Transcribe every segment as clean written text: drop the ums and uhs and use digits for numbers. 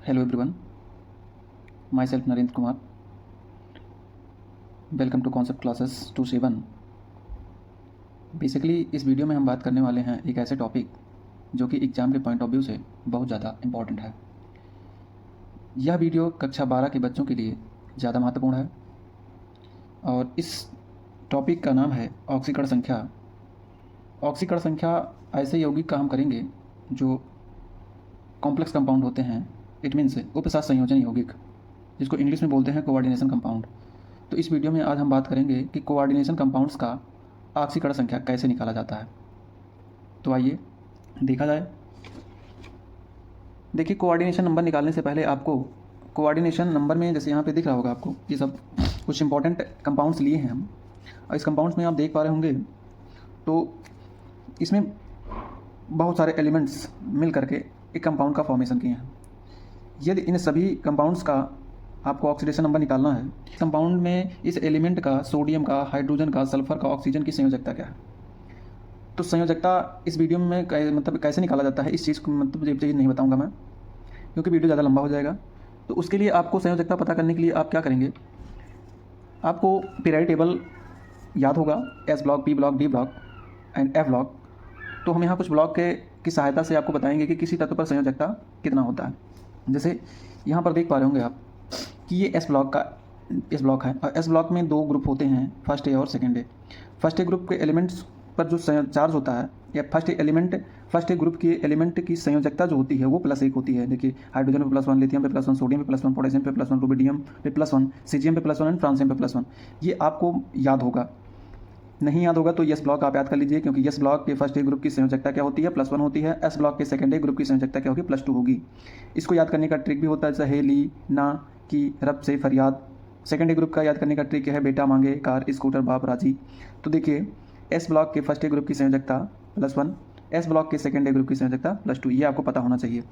Hello everyone, myself Narendra Kumar. Welcome to concept classes 2C1। Basically इस video में हम बात करने वाले हैं एक ऐसे टॉपिक जो कि एग्ज़ाम के पॉइंट ऑफ व्यू से बहुत ज़्यादा इम्पॉर्टेंट है। यह वीडियो कक्षा 12 के बच्चों के लिए ज़्यादा महत्वपूर्ण है और इस टॉपिक का नाम है ऑक्सीकरण संख्या। ऑक्सीकरण संख्या ऐसे यौगिक का हम करेंगे जो कॉम्प्लेक्स कंपाउंड होते हैं, इट मीन्स उपसाथ संयोजन यौगिक, जिसको इंग्लिश में बोलते हैं कोऑर्डिनेशन कंपाउंड। तो इस वीडियो में आज हम बात करेंगे कि कोऑर्डिनेशन कंपाउंड्स का ऑक्सीकरण संख्या कैसे निकाला जाता है। तो आइए देखा जाए। देखिए, कोऑर्डिनेशन नंबर निकालने से पहले आपको कोऑर्डिनेशन नंबर में जैसे यहाँ पे दिख रहा होगा आपको, ये सब कुछ इंपॉर्टेंट कंपाउंड्स लिए हैं हम, और इस कंपाउंड्स में आप देख पा रहे होंगे तो इसमें बहुत सारे एलिमेंट्स मिल करके एक कंपाउंड का फॉर्मेशन किए हैं। यदि इन सभी कंपाउंड्स का आपको ऑक्सीडेशन नंबर निकालना है, कंपाउंड में इस एलिमेंट का, सोडियम का, हाइड्रोजन का, सल्फर का, ऑक्सीजन की संयोजकता क्या है। तो संयोजकता इस वीडियो में मतलब कैसे निकाला जाता है, इस चीज़ को मतलब ये चीज़ नहीं बताऊंगा मैं, क्योंकि वीडियो ज़्यादा लंबा हो जाएगा। तो उसके लिए आपको संयोजकता पता करने के लिए आप क्या करेंगे, आपको पीरियोडिक टेबल याद होगा, S block, P block, D block and F block. तो हम यहाँ कुछ ब्लॉक की सहायता से आपको बताएंगे कि किसी तत्व पर संयोजकता कितना होता है। जैसे यहाँ पर देख पा रहे होंगे आप कि ये एस ब्लॉक है, और एस ब्लॉक में दो ग्रुप होते हैं, फर्स्ट ए और second A. First A group के एलिमेंट्स पर जो चार्ज होता है, या फर्स्ट ए ग्रुप के एलिमेंट की संयोजकता जो होती है वो +1 होती है। देखिए, हाइड्रोजन पे +1, लिथियम पे +1, सोडियम पे +1, पोटेशियम पे +1, रुबिडियम पे +1, सीजियम पे +1 एंड फ्रांसियम पे +1। ये आपको याद होगा। नहीं याद होगा तो यस ब्लॉक आप याद कर लीजिए, क्योंकि यस ब्लॉक के फर्स्ट ए ग्रुप की संयोजकता क्या होती है, +1 होती है। एस ब्लॉक के सेकेंड ए ग्रुप की संयोजकता क्या होगी, +2 होगी। इसको याद करने का ट्रिक भी होता है, जैसे हे, ली, ना, की, रब से फरियाद। सेकेंड ए ग्रुप का याद करने का ट्रिक है, बेटा मांगे कार, स्कूटर, बाप राजी। तो देखिए, एस ब्लॉक के फर्स्ट ए ग्रुप की संयोजकता +1, एस ब्लॉक के सेकेंड ए ग्रुप की संयोजकता +2। ये आपको पता होना चाहिए।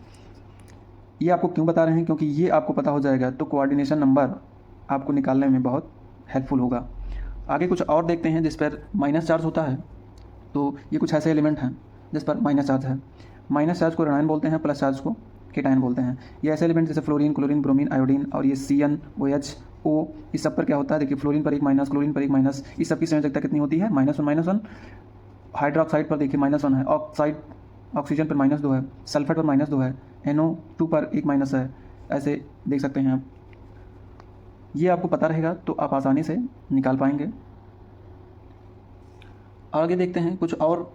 ये आपको क्यों बता रहे हैं, क्योंकि ये आपको पता हो जाएगा तो कोऑर्डिनेशन नंबर आपको निकालने में बहुत हेल्पफुल होगा। आगे कुछ और देखते हैं जिस पर माइनस चार्ज होता है। तो ये कुछ ऐसे एलिमेंट हैं जिस पर माइनस चार्ज है। माइनस चार्ज को ऋणायन बोलते हैं, प्लस चार्ज को केटायन बोलते हैं। ये ऐसे एलिमेंट जैसे फ्लोरीन, क्लोरीन, ब्रोमीन, आयोडीन और ये CN, OH, O, इस सब पर क्या होता है। देखिए, फ्लोरीन पर 1 माइनस, क्लोरीन पर 1 माइनस, इस सब की संयोजकता कितनी होती है, -1। हाइड्रोक्साइड पर देखिए -1 है, ऑक्सीजन पर -2 है, सल्फर पर -2 है, NO2 पर 1 माइनस है। ऐसे देख सकते हैं आप। ये आपको पता रहेगा तो आप आसानी से निकाल पाएंगे। आगे देखते हैं कुछ और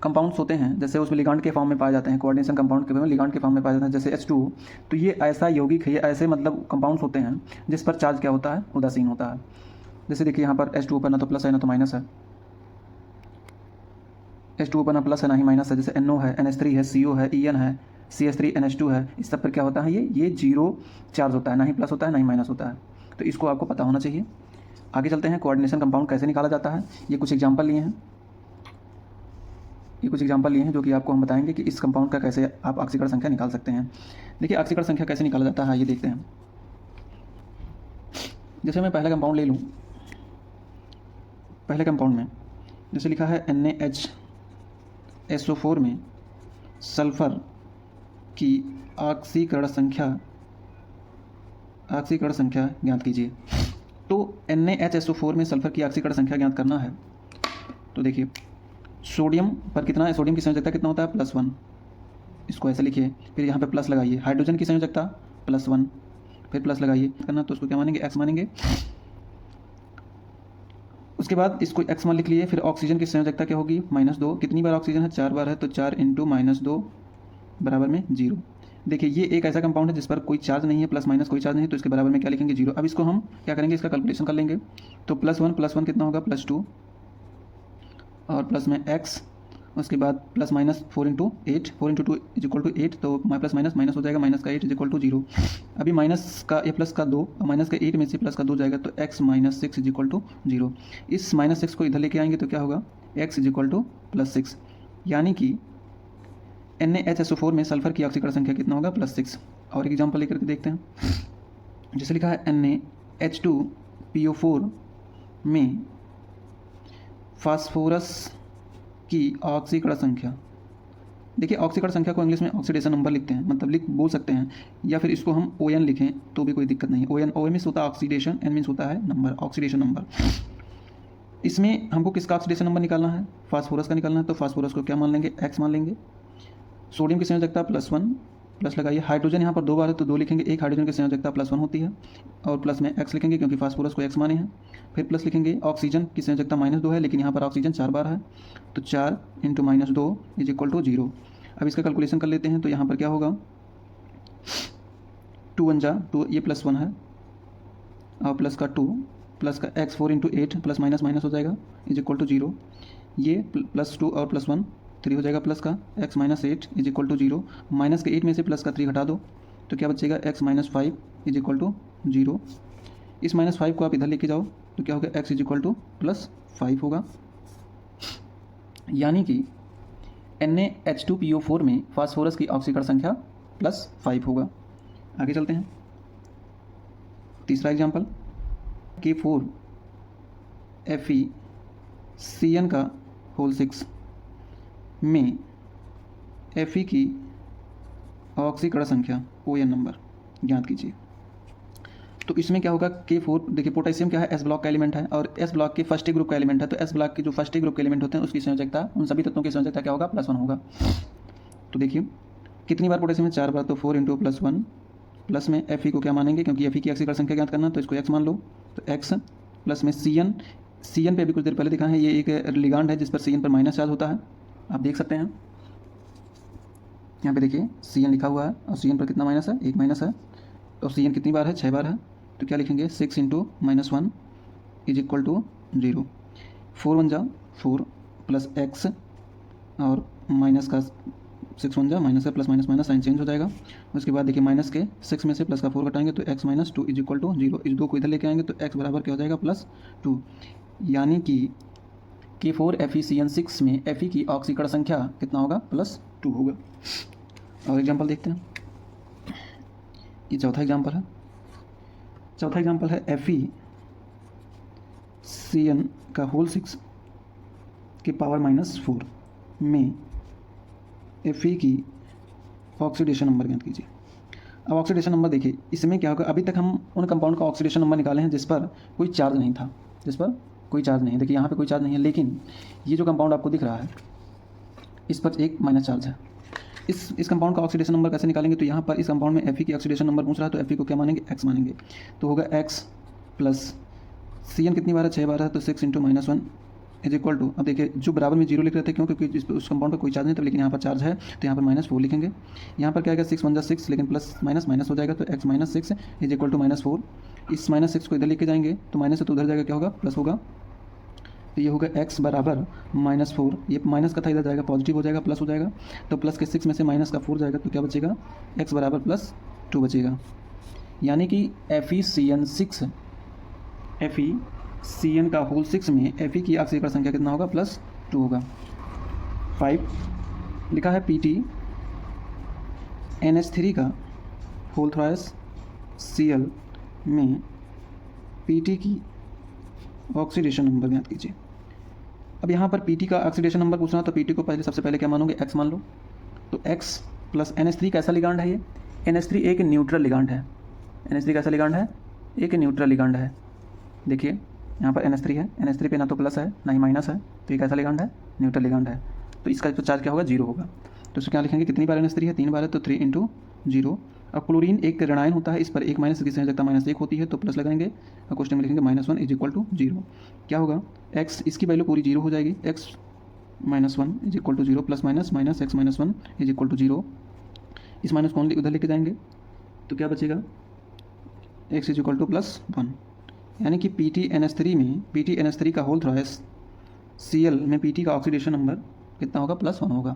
कंपाउंड्स होते हैं, जैसे उसमें लिगांड के फॉर्म में पाए जाते हैं। कोऑर्डिनेशन कंपाउंड के लिगांड के फॉर्म में पाए जाते हैं, जैसे H2। तो ये ऐसा यौगिक है, ये ऐसे मतलब कंपाउंड्स होते हैं जिस पर चार्ज क्या होता है, उदासीन होता है। जैसे देखिए, यहाँ पर H2 पर ना तो प्लस है ना तो माइनस है। H2 पर ना प्लस है ना ही माइनस है। जैसे NO है, NH3 है, CO है, EN है, CH3, NH2 है। इस सब पर क्या होता है, ये 0 चार्ज होता है, ना ही प्लस होता है ना ही माइनस होता है। तो इसको आपको पता होना चाहिए। आगे चलते हैं, कोऑर्डिनेशन कंपाउंड कैसे निकाला जाता है। ये कुछ एग्जांपल लिए हैं जो कि आपको हम बताएंगे कि इस कंपाउंड का कैसे आप ऑक्सीकरण संख्या निकाल सकते हैं। देखिए, ऑक्सीकरण संख्या कैसे निकाला जाता है, ये देखते हैं। जैसे मैं पहला कंपाउंड ले लूँ, पहले कंपाउंड में जैसे लिखा है NaHSO4 में सल्फर की ऑक्सीकरण संख्या ज्ञात कीजिए। तो NaHSO4 में सल्फर की ऑक्सीकरण संख्या ज्ञात करना है। तो देखिए, सोडियम पर कितना है, सोडियम की संयोजकता कितना होता है, +1। इसको ऐसे लिखिए, फिर यहाँ पे प्लस लगाइए। हाइड्रोजन की संयोजकता +1, फिर प्लस लगाइए करना, तो उसको क्या मानेंगे, X मानेंगे। उसके बाद इसको X मान लिख लिए। फिर ऑक्सीजन की संयोजकता क्या होगी, -2। कितनी बार ऑक्सीजन है, 4 बार है, तो 4 × -2 बराबर में 0। देखिए, ये एक ऐसा कंपाउंड है जिस पर कोई चार्ज नहीं है, प्लस माइनस कोई चार्ज नहीं है, तो इसके बराबर में क्या लिखेंगे, 0। अब इसको हम क्या करेंगे, इसका कैलकुलेशन कर लेंगे। तो +1 कितना होगा, +2, और प्लस में x, उसके बाद प्लस माइनस 4 × 8, 4 × 2 = 8, तो प्लस माइनस हो जाएगा, माइनस का 8 = 0। अभी माइनस का या प्लस का 2 और माइनस का 8 में से प्लस का 2 जाएगा, तो x - 6 = 0। इस -6 को इधर लेके आएंगे तो क्या होगा, x = +6। यानी कि NaHSO4 में सल्फर की ऑक्सीकरण संख्या कितना होगा, +6। और एक एग्जाम्पल लेकर के देखते हैं। जैसे लिखा है NaH2PO4 में फास्फोरस की ऑक्सीकरण संख्या देखिए ऑक्सीकरण संख्या को इंग्लिश में ऑक्सीडेशन नंबर लिखते हैं, मतलब लिख बोल सकते हैं, या फिर इसको हम ON लिखें तो भी कोई दिक्कत नहीं। O मीन्स होता है ऑक्सीडेशन, N मीन्स होता है नंबर, ऑक्सीडेशन नंबर। इसमें हमको किसका ऑक्सीडेशन नंबर निकालना है? फास्फोरस का निकालना है। तो फास्फोरस को क्या मान लेंगे? X मान लेंगे। सोडियम की संयोजकता +1, प्लस लगाइए। हाइड्रोजन यहाँ पर 2 बार है तो 2 लिखेंगे। एक हाइड्रोजन की संयोजकता +1 होती है और प्लस में X लिखेंगे क्योंकि फास्फोरस को X माने हैं। फिर प्लस लिखेंगे। ऑक्सीजन की संयोजकता -2 है लेकिन यहाँ पर ऑक्सीजन 4 बार है तो 4 × -2 = 0। अब इसका कैलकुलेशन कर लेते हैं तो यहाँ पर क्या होगा, 2 1 जा 2, ये +1 है और प्लस का 2 प्लस का x 4 × 8 प्लस माइनस माइनस हो जाएगा =0। ये +2 और +1 3 हो जाएगा, प्लस का x - 8 =0। माइनस के 8 में से प्लस का 3 घटा दो तो क्या बचेगा, x - 5 = 0। इस -5 को आप इधर लेके जाओ तो क्या होगा, x +5 होगा। यानी कि NaH2PO4 में फास्फोरस की ऑक्सीकरण संख्या +5 होगा। आगे चलते हैं। तीसरा एग्जाम्पल, K4FeCN6 में Fe की ऑक्सीकरण संख्या ON नंबर ज्ञात कीजिए। तो इसमें क्या होगा, K4 देखिए पोटेशियम क्या है, S ब्लॉक का एलिमेंट है और S ब्लॉक के फर्स्ट ग्रुप का एलिमेंट है। तो S ब्लॉक के जो फर्स्ट ग्रुप के एलिमेंट होते हैं उसकी संयोजकता, उन सभी तत्वों की संयोजकता क्या होगा, +1 होगा। तो देखिए कितनी बार पोटेशियम है, 4 बार, तो 4 × +1 प्लस में Fe को क्या मानेंगे, क्योंकि Fe की ऑक्सीकरण संख्या ज्ञात करना तो इसको X मान लो, तो X प्लस में CN पे भी कुछ देर पहले दिखा है, ये एक लिगांड है जिस पर CN पर माइनस चार्ज होता है, आप देख सकते हैं। यहाँ पे देखिए CN लिखा हुआ है और CN पर कितना माइनस है, 1 माइनस है। और CN कितनी बार है, 6 बार है, तो क्या लिखेंगे, 6 × -1 = 0। 4 1 जा 4 प्लस x और माइनस का 6 1 जा माइनस है, plus minus minus sign change हो जाएगा। उसके बाद देखिए माइनस के 6 में से प्लस का 4 घटाएंगे तो x - 2 = 0। इस 2 को इधर लेके आएंगे तो x बराबर क्या हो जाएगा, +2। यानी कि K4FeCN6 में Fe की ऑक्सीकरण संख्या कितना होगा, +2 होगा। और एग्जाम्पल देखते हैं, ये चौथा एग्जाम्पल है। चौथा एग्जाम्पल है FeCN6 की पावर -4 में Fe की ऑक्सीडेशन नंबर ज्ञात कीजिए। अब ऑक्सीडेशन नंबर देखिए, इसमें क्या होगा, अभी तक हम उन कंपाउंड का ऑक्सीडेशन नंबर निकाले हैं जिस पर कोई चार्ज नहीं था, जिस पर कोई चार्ज नहीं है। देखिए यहाँ पे कोई चार्ज नहीं है, लेकिन ये जो कंपाउंड आपको दिख रहा है इस पर एक माइनस चार्ज है। इस कंपाउंड का ऑक्सीडेशन नंबर कैसे निकालेंगे, तो यहाँ पर इस कंपाउंड में Fe की ऑक्सीडेशन नंबर पूछ रहा है तो Fe को क्या मानेंगे, X मानेंगे। तो होगा X प्लस CN कितनी बार है, 6 बार है, तो 6 × -1 = अब देखिए जो बराबर में 0 लिख रहे थे, क्यों, क्योंकि उस कंपाउंड पर कोई चार्ज नहीं था, लेकिन यहाँ पर चार्ज है तो यहाँ पर -4 लिखेंगे। यहाँ पर क्या आएगा, 6 1 जा 6, लेकिन प्लस माइनस माइनस हो जाएगा तो x - 6 = -4। इस -6 को इधर लेके जाएंगे तो माइनस है तो उधर जाएगा, क्या होगा, प्लस होगा। तो ये होगा x बराबर -4, ये माइनस का था इधर जाएगा पॉजिटिव हो जाएगा, प्लस हो जाएगा। तो प्लस के 6 में से माइनस का 4 जाएगा तो क्या बचेगा, x बराबर +2 बचेगा। यानी कि FeCN का होल 6 में Fe की ऑक्सीकरण संख्या कितना होगा, +2 होगा। 5 लिखा है PTNH3 का होल थ्राइस Cl में Pt की ऑक्सीडेशन नंबर ज्ञात कीजिए। अब यहाँ पर Pt का ऑक्सीडेशन नंबर पूछना तो Pt को सबसे पहले क्या मानोगे, X मान लो। तो X प्लस NH3 कैसा लिगांड है, ये NH3 एक न्यूट्रल लिगांड है। NH3 कैसा लिगांड है, एक न्यूट्रल लिगांड है। देखिए यहाँ पर NH3 है, NH3 पे ना तो प्लस है ना ही माइनस है, तो ये कैसा लिगांड है, न्यूट्रल लिगांड है। तो इसका तो चार्ज क्या होगा, 0 होगा। तो इसको क्या लिखेंगे, कितनी बार NH3 है, 3 बार है, तो 3 × 0। अब क्लोरीन एक ऋणायन होता है, इस पर एक माइनस की संयोजकता -1 होती है, तो प्लस लगाएंगे और क्वेश्चन में लिखेंगे -1 = 0। क्या होगा, x इसकी वैल्यू पूरी 0 हो जाएगी, x - 1 = 0, plus minus minus x - 1 = 0। इस माइनस को उधर लेके जाएंगे तो क्या बचेगा, x = +1। यानी कि PTNH3 का होल थ्राइस Cl में Pt का ऑक्सीडेशन नंबर कितना होगा, +1 होगा।